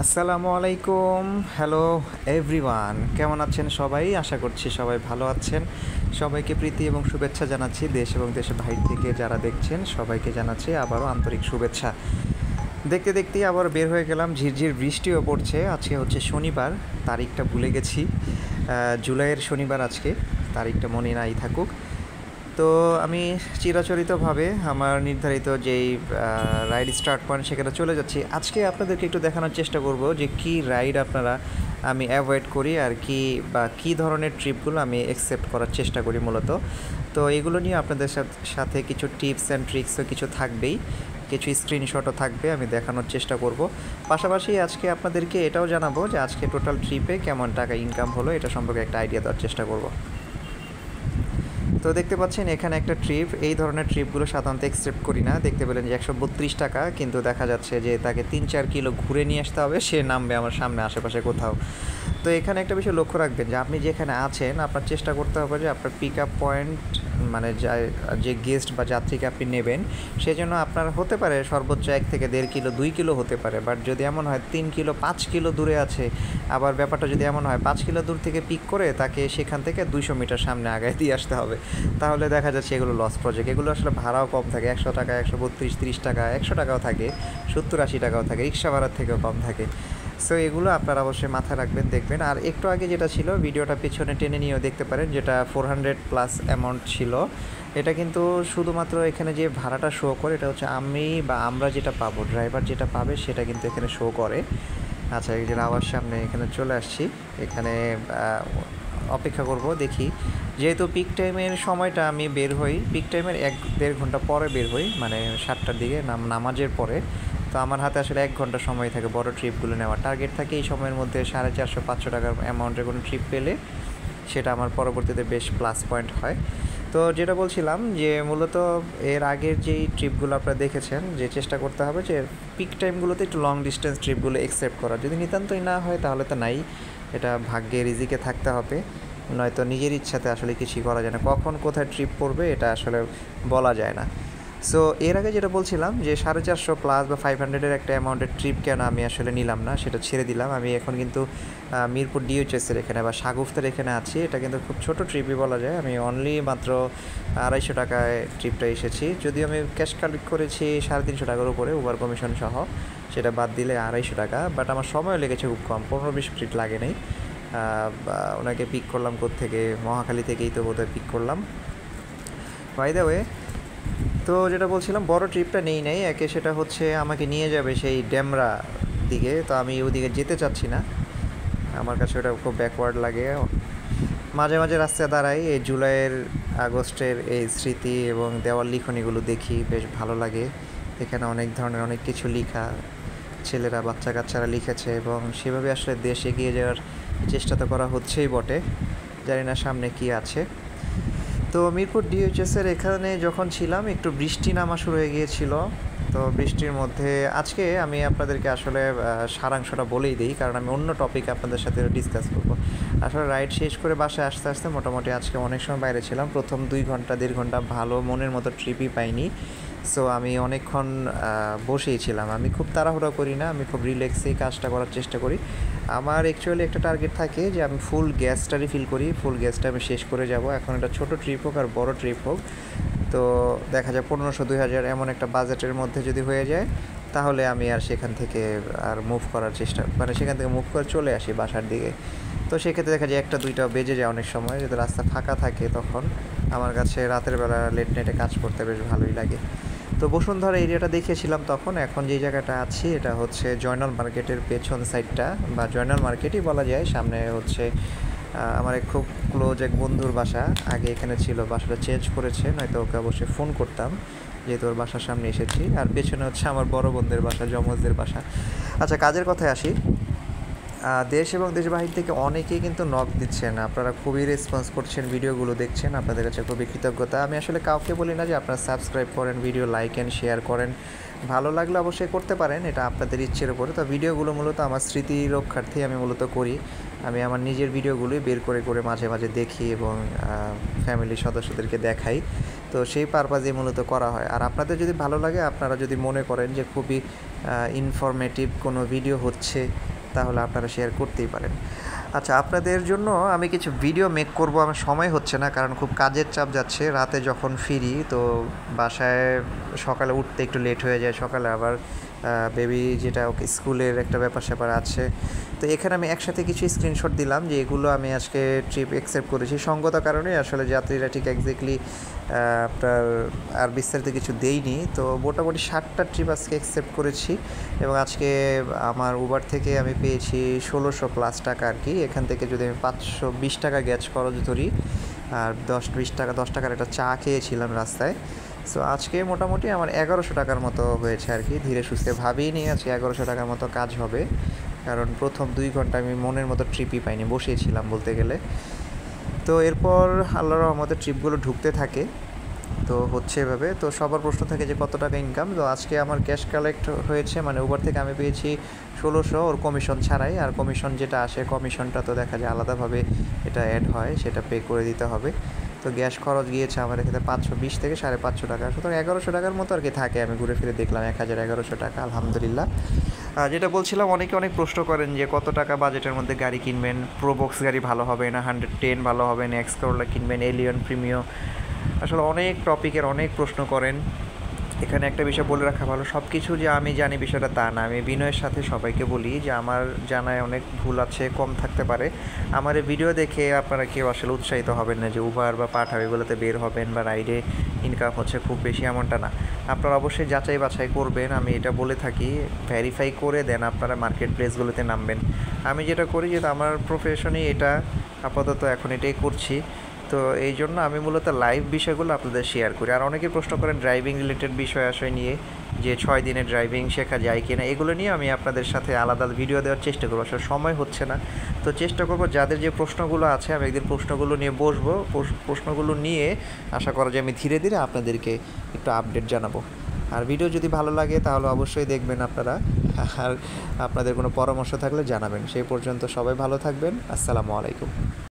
আসসালামু আলাইকুম। Hello everyone, কেমন আছেন সবাই? আশা করছি সবাই ভালো আছেন। সবাইকে প্রীতি এবং শুভেচ্ছা জানাচ্ছি। দেশ এবং দেশের বাইরে থেকে যারা দেখছেন সবাইকে জানাচ্ছি আবারও আন্তরিক শুভেচ্ছা। দেখতে দেখতেই আবার বের হয়ে গেলাম, ঝিরঝির বৃষ্টিও পড়ছে। আজকে হচ্ছে শনিবার, তারিখটা ভুলে গেছি। জুলাইয়ের শনিবার আজকে, তারিখটা মনে নাই থাকুক। তো আমি চিরাচরিতভাবে আমার নির্ধারিত যেই রাইড স্টার্ট পয়েন্ট সেখানে চলে যাচ্ছি। আজকে আপনাদেরকে একটু দেখানোর চেষ্টা করব যে কী রাইড আমি অ্যাভয়েড করি আর কি, বা কী ধরনের ট্রিপগুলো আমি অ্যাকসেপ্ট করার চেষ্টা করি মূলত। তো এগুলো নিয়ে আপনাদের সাথে কিছু টিপস অ্যান্ড ট্রিক্সও কিছু থাকবেই, কিছু স্ক্রিনশটও থাকবে, আমি দেখানোর চেষ্টা করব। পাশাপাশি আজকে আপনাদেরকে এটাও জানাবো যে আজকে টোটাল ট্রিপে কেমন টাকা ইনকাম হলো, এটা সম্পর্কে একটা আইডিয়া দেওয়ার চেষ্টা করব। তো দেখতে পাচ্ছেন এখানে একটা ট্রিপ, এই ধরনের ট্রিপগুলো সাধারণত অ্যাকসেপ্ট করি না। দেখতে পেলেন যে 132 টাকা, কিন্তু দেখা যাচ্ছে যে তাকে 3-4 কিলো ঘুরে নিয়ে আসতে হবে, সে নামবে আমার সামনে আশেপাশে কোথাও। তো এখানে একটা বিষয় লক্ষ্য রাখবেন যে আপনি যেখানে আছেন আপনার চেষ্টা করতে হবে যে আপনার পিক আপ পয়েন্ট, মানে যে গেস্ট বা যাত্রীকে আপনি নেবেন সেজন্য আপনার হতে পারে সর্বোচ্চ 1 থেকে 1.5 কিলো 2 কিলো হতে পারে। বাট যদি এমন হয় 3 কিলো 5 কিলো দূরে আছে, আবার ব্যাপারটা যদি এমন হয় 5 কিলো দূর থেকে পিক করে তাকে সেখান থেকে 200 মিটার সামনে আগায় দিয়ে আসতে হবে, তাহলে দেখা যাচ্ছে এগুলো লস প্রজেক্ট। এগুলো আসলে ভাড়াও কম থাকে, 100 টাকা, 132-30 টাকা, 100 টাকাও থাকে, 70-80 টাকাও থাকে, রিক্সা ভাড়ার থেকেও কম থাকে। সো এগুলো আপনারা অবশ্যই মাথায় রাখবেন, দেখবেন। আর একটু আগে যেটা ছিল, ভিডিওটা পেছনে টেনে নিয়েও দেখতে পারেন, যেটা 400+ অ্যামাউন্ট ছিল। এটা কিন্তু শুধুমাত্র এখানে যে ভাড়াটা শো করে, এটা হচ্ছে আমরা যেটা পাবো, ড্রাইভার যেটা পাবে সেটা কিন্তু এখানে শো করে। আচ্ছা, এই যে আবার সামনে এখানে চলে আসছি, এখানে অপেক্ষা করব, দেখি। যেহেতু পিক টাইমের সময়টা আমি বের হই, পিক টাইমের 1-1.5 ঘন্টা পরে বের হই, মানে 7টার দিকে নামাজের পরে। তো আমার হাতে আসলে 1 ঘন্টা সময় থাকে বড় ট্রিপগুলো নেওয়ার। টার্গেট থাকে এই সময়ের মধ্যে 450-500 টাকার অ্যামাউন্টের কোনো ট্রিপ পেলে সেটা আমার পরবর্তীতে বেশ প্লাস পয়েন্ট হয়। তো যেটা বলছিলাম যে মূলত এর আগের যেই ট্রিপগুলো আপনারা দেখেছেন, যে চেষ্টা করতে হবে যে পিক টাইমগুলোতে একটু লং ডিস্টেন্স ট্রিপগুলো অ্যাকসেপ্ট করা। যদি নিতান্তই না হয় তাহলে তো নাই, এটা ভাগ্যে রিজিকে থাকতে হবে, নয়তো নিজের ইচ্ছাতে আসলে কিছুই করা যায় না। কখন কোথায় ট্রিপ পড়বে এটা আসলে বলা যায় না। সো এর আগে যেটা বলছিলাম যে 450+ বা 500-এর একটা অ্যামাউন্টের ট্রিপ কেন আমি আসলে নিলাম না, সেটা ছেড়ে দিলাম। আমি এখন কিন্তু মিরপুর ডিওএইচএসের এখানে বা সাগুফতার এখানে আছি। এটা কিন্তু খুব ছোট ট্রিপই বলা যায়। আমি অনলি মাত্র 250 টাকায় ট্রিপটা এসেছি, যদিও আমি ক্যাশ কালেক্ট করেছি 350 টাকার উপরে, উবার কমিশন সহ, সেটা বাদ দিলে 250 টাকা। বাট আমার সময় লেগেছে খুব কম, 15-20 মিনিট লাগে নাই। ওনাকে পিক করলাম থেকে মহাখালী থেকেই তো বোধহয় পিক করলাম, বাই দ্য ওয়ে। তো যেটা বলছিলাম, বড় ট্রিপটা নেই নাই একে, সেটা হচ্ছে আমাকে নিয়ে যাবে সেই ডেমরা দিকে। তো আমি ওদিকে যেতে চাচ্ছি না, আমার কাছে ওটা খুব ব্যাকওয়ার্ড লাগে। মাঝে মাঝে রাস্তায় দাঁড়াই, এই জুলাইয়ের আগস্টের এই স্মৃতি এবং দেওয়াল লিখনিগুলো দেখি, বেশ ভালো লাগে। এখানে অনেক ধরনের অনেক কিছু লেখা, ছেলেরা বাচ্চা কাচ্চারা লিখেছে, এবং সেভাবে আসলে দেশ এগিয়ে যাওয়ার চেষ্টা তো করা হচ্ছেই বটে। জানি না সামনে কি আছে। তো মিরপুর ডিওএইচএসের এখানে যখন ছিলাম একটু বৃষ্টি নামা শুরু হয়ে গিয়েছিল। তো বৃষ্টির মধ্যে আজকে আমি আপনাদেরকে আসলে সারাংশটা বলেই দিই, কারণ আমি অন্য টপিক আপনাদের সাথে ডিসকাস করব। আসলে রাইড শেষ করে বাসায় আসতে আসতে মোটামুটি আজকে অনেক সময় বাইরে ছিলাম। প্রথম 2 ঘন্টা 1.5 ঘন্টা ভালো মনের মতো ট্রিপই পাইনি। সো আমি অনেকক্ষণ বসেই ছিলাম। আমি খুব তাড়াহুড়ো করি না, আমি খুব রিল্যাক্সেই কাজটা করার চেষ্টা করি। আমার অ্যাকচুয়ালি একটা টার্গেট থাকে যে আমি ফুল গ্যাসটা রিফিল করি, ফুল গ্যাসটা আমি শেষ করে যাব। এখন এটা ছোটো ট্রিপ হোক আর বড় ট্রিপ হোক, তো দেখা যায় 1500-2000 এমন একটা বাজেটের মধ্যে যদি হয়ে যায়, তাহলে আমি আর সেখান থেকে আর মুভ করার চেষ্টা, মানে সেখান থেকে মুভ করে চলে আসি বাসার দিকে। তো সেক্ষেত্রে দেখা যায় 1টা-2টা বেজে যায় অনেক সময়, যদি রাস্তা ফাঁকা থাকে তখন আমার কাছে রাতের বেলা লেট নাইটে কাজ করতে বেশ ভালোই লাগে। তো বসুন্ধরা এরিয়াটা দেখিয়েছিলাম তখন। এখন যে জায়গাটা আছি এটা হচ্ছে জয়নাল মার্কেটের পেছন সাইডটা, বা জয়নাল মার্কেটই বলা যায়। সামনে হচ্ছে আমার এক খুব ক্লোজ এক বন্ধুর বাসা, আগে এখানে ছিল, বাসাটা চেঞ্জ করেছে, নয়তো ওকে অবশ্যই ফোন করতাম যেহেতু ওর বাসার সামনে এসেছি। আর পেছনে হচ্ছে আমার বড় বোনদের বাসা, যমজদের বাসা। আচ্ছা, কাজের কথায় আসি। দেশ এবং দেশ বাহির থেকে অনেকেই কিন্তু নক দিচ্ছেন, আপনারা খুবই রেসপন্স করছেন, ভিডিওগুলো দেখছেন, আপনাদের কাছে খুবই কৃতজ্ঞতা। আমি আসলে কাউকে বলি না যে আপনারা সাবস্ক্রাইব করেন, ভিডিও লাইক অ্যান্ড শেয়ার করেন, ভালো লাগলে অবশ্যই করতে পারেন, এটা আপনাদের ইচ্ছের উপরে। তো ভিডিওগুলো মূলত আমার স্মৃতি রক্ষার্থে আমি মূলত করি। আমি আমার নিজের ভিডিওগুলোই বের করে করে মাঝে মাঝে দেখি এবং ফ্যামিলির সদস্যদেরকে দেখাই। তো সেই পারপাজে মূলত করা হয়। আর আপনাদের যদি ভালো লাগে, আপনারা যদি মনে করেন যে খুবই ইনফরমেটিভ কোনো ভিডিও হচ্ছে তাহলে আপনারা শেয়ার করতেই পারেন। আচ্ছা, আপনাদের জন্য আমি কিছু ভিডিও মেক করব, আমার সময় হচ্ছে না কারণ খুব কাজের চাপ যাচ্ছে। রাতে যখন ফিরি তো বাসায় সকালে উঠতে একটু লেট হয়ে যায়, সকালে আবার বেবি যেটা ওকে স্কুলের একটা ব্যাপার স্যাপার আছে। তো এখানে আমি একসাথে কিছু স্ক্রিনশট দিলাম যে এগুলো আমি আজকে ট্রিপ অ্যাকসেপ্ট করেছি। সঙ্গতার কারণে আসলে যাত্রীরা ঠিক এক্স্যাক্টলি আপনার আর বিস্তারিত কিছু দেইনি। তো মোটামুটি 7টা ট্রিপ আজকে অ্যাকসেপ্ট করেছি এবং আজকে আমার উবার থেকে আমি পেয়েছি 1600+ টাকা আর কি। এখান থেকে যদি আমি 520 টাকা গ্যাস খরচ ধরি আর 10 টাকার একটা চা খেয়েছিলাম রাস্তায়। সো আজকে মোটামুটি আমার 1100 টাকার মতো হয়েছে আর কি। ধীরে সুস্থে ভাবেই নিয়ে আজকে 1100 টাকার মতো কাজ হবে, কারণ প্রথম 2 ঘন্টা আমি মনের মতো ট্রিপই পাইনি, বসেছিলাম বলতে গেলে। তো এরপর আল্লাহর রহমতে ট্রিপগুলো ঢুকতে থাকে, তো হচ্ছে এভাবে। তো সবার প্রশ্ন থাকে যে কত টাকা ইনকাম। তো আজকে আমার ক্যাশ কালেক্ট হয়েছে, মানে উবার থেকে আমি পেয়েছি 1600 ওর কমিশন ছাড়াই। আর কমিশন যেটা আসে কমিশনটা তো দেখা যায় আলাদাভাবে এটা অ্যাড হয়, সেটা পে করে দিতে হবে। তো গ্যাস খরচ গিয়েছে আমার এখানে 520 থেকে 550 টাকা, সুতরাং 1100 টাকার মতো আর কি থাকে। আমি ঘুরে ফিরে দেখলাম 1100 টাকা, আলহামদুলিল্লাহ। যেটা বলছিলাম, অনেকে অনেক প্রশ্ন করেন যে কত টাকা বাজেটের মধ্যে গাড়ি কিনবেন, প্রোবক্স গাড়ি ভালো হবে না 110 ভালো হবে না এক্স করোলা কিনবেন, এলিয়ন প্রিমিও। আসলে অনেক টপিকের অনেক প্রশ্ন করেন। এখানে একটা বিষয় বলে রাখা ভালো, সব কিছু যে আমি জানি বিষয়টা তা না। আমি বিনয়ের সাথে সবাইকে বলি যে আমার জানায় অনেক ভুল আছে, কম থাকতে পারে। আমার এই ভিডিও দেখে আপনারা কেউ আসলে উৎসাহিত হবেন না যে উবার বা পাঠাও এগুলোতে বের হবেন বা রাইডে ইনকাম হচ্ছে খুব বেশি, এমনটা না। আপনারা অবশ্যই যাচাই বাছাই করবেন, আমি এটা বলে থাকি। ভেরিফাই করে দেন আপনারা মার্কেট প্লেসগুলোতে নামবেন। আমি যেটা করি, যেটা আমার প্রফেশনই এটা, আপাতত এখন এটাই করছি। তো এই জন্য আমি মূলত লাইভ বিষয়গুলো আপনাদের শেয়ার করি। আর অনেকে প্রশ্ন করেন ড্রাইভিং রিলেটেড বিষয় আশয় নিয়ে, যে 6 দিনে ড্রাইভিং শেখা যায় কি না, এগুলো নিয়ে আমি আপনাদের সাথে আলাদা ভিডিও দেওয়ার চেষ্টা করবো। আসলে সময় হচ্ছে না, তো চেষ্টা করবো যাদের যে প্রশ্নগুলো আছে আমি একদিন প্রশ্নগুলো নিয়ে বসবো, প্রশ্নগুলো নিয়ে আশা করা যায় আমি ধীরে ধীরে আপনাদেরকে একটু আপডেট জানাবো। আর ভিডিও যদি ভালো লাগে তাহলে অবশ্যই দেখবেন আপনারা, আর আপনাদের কোনো পরামর্শ থাকলে জানাবেন। সেই পর্যন্ত সবাই ভালো থাকবেন। আসসালামু আলাইকুম।